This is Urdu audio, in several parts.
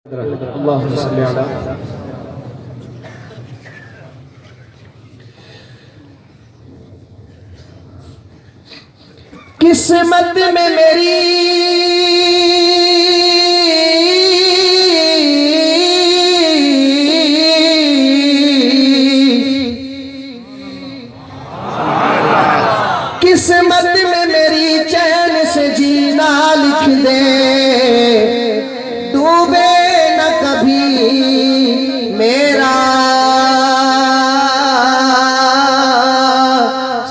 اللہم صلی علی قسمت میں میری قسمت میں میری چین سے جینا لکھ دے ڈوبے نہ کبھی میرا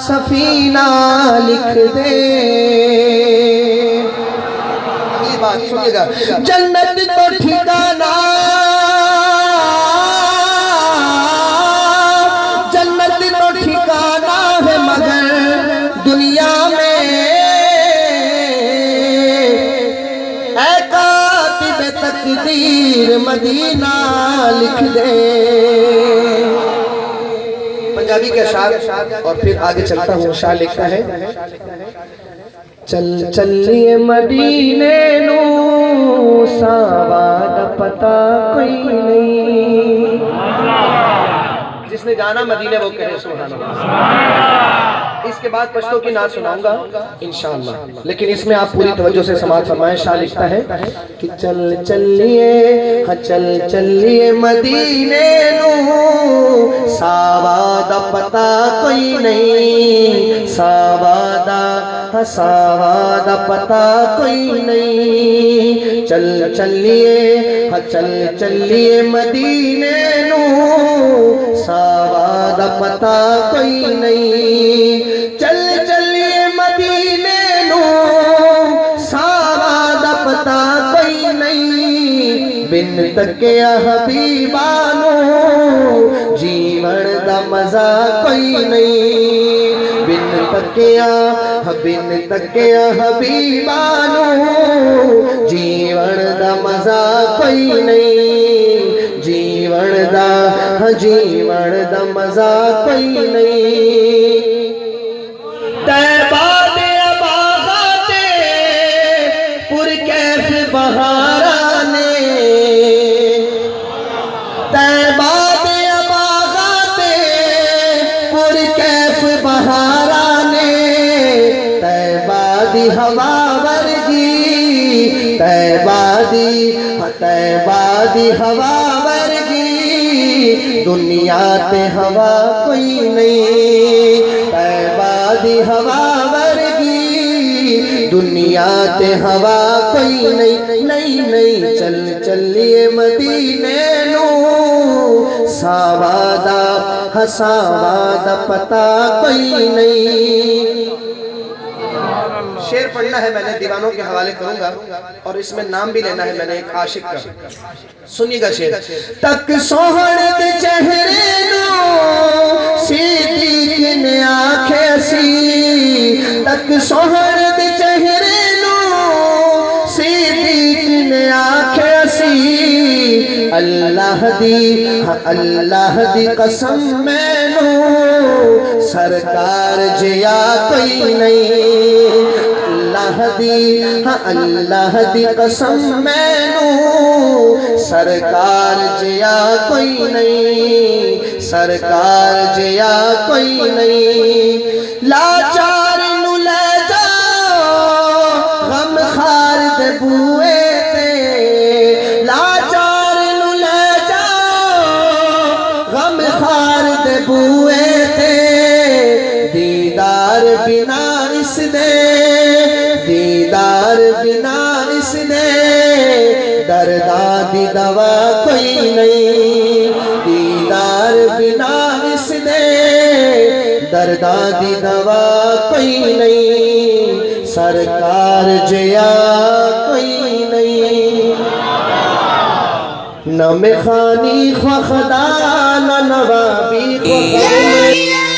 سفینہ لکھ دے. اگلی بات سنیے گا. جنت تو ٹھکانہ جنت تو ٹھکانہ ہے مگر دنیا میں اے کاتب تقدیر مدینہ لکھ دے. پنجابی کے اشعار اور پھر آگے چلتا ہوں. شاہ لکھتا ہے چل چلیے مدینے نو ساواد پتہ کوئی نہیں. جس نے جانا مدینے وہ کہے سبحان اللہ. اس کے بعد پشتو کی نعت سناؤں گا انشاءاللہ، لیکن اس میں آپ پوری توجہ سے سماعت فرمائیں. شاہ لکھتا ہے کہ چل چلیے چل چلیے مدینے نو ساواد پتہ کوئی نہیں. ساواد پتہ کوئی نہیں. چل چلیے مدینے نو ساواد پتہ کوئی نہیں. چل چلیے مدینے نو ساواد پتہ کوئی نہیں. بن تکیا حبیبانو جیون دا مزہ کوئی نہیں. بن تکیا حبیبانو جیون دا مزہ کوئی نہیں. جیون دا مزہ کوئی نہیں. تیباد اباغات پر کیف بہارانے تیباد اباغات پر کیف بہارانے تیبادی ہوا ورگی تیبادی ہوا ورگی دنیا تے ہوا کوئی نہیں. تیبادی ہوا ورگی دنیا تے ہوا کوئی نہیں. نہیں چل چلیے مدینے نو ساواد پتہ کوئی نہیں. شعر پڑھنا ہے میں نے، دیوانوں کے حوالے کروں گا اور اس میں نام بھی لینا ہے میں نے ایک عاشق کا. سنیے گا شعر. تک سوہن دے چہرے نو صدیق نے آنکھیں سی. تک سوہن دے چہرے نو صدیق نے آنکھیں سی. اللہ دی قسم مینو سرکار جیا کوئی نہیں. اللہ دی قسم مینو سرکار جیا کوئی نہیں. سرکار جیا کوئی نہیں. لاچار نو لے جاؤ غم خار دے بوئے تے. لاچار نو لے جاؤ غم خار دے بوئے تے. دیدار بنا اس دے دیدار بنا اس نے درداں دی دوا کوئی نہیں. دیدار بنا اس نے درداں دی دوا کوئی نہیں. سرکار جیا کوئی نہیں. نہ میخانی خواہ خدا نہ نوابی خواہ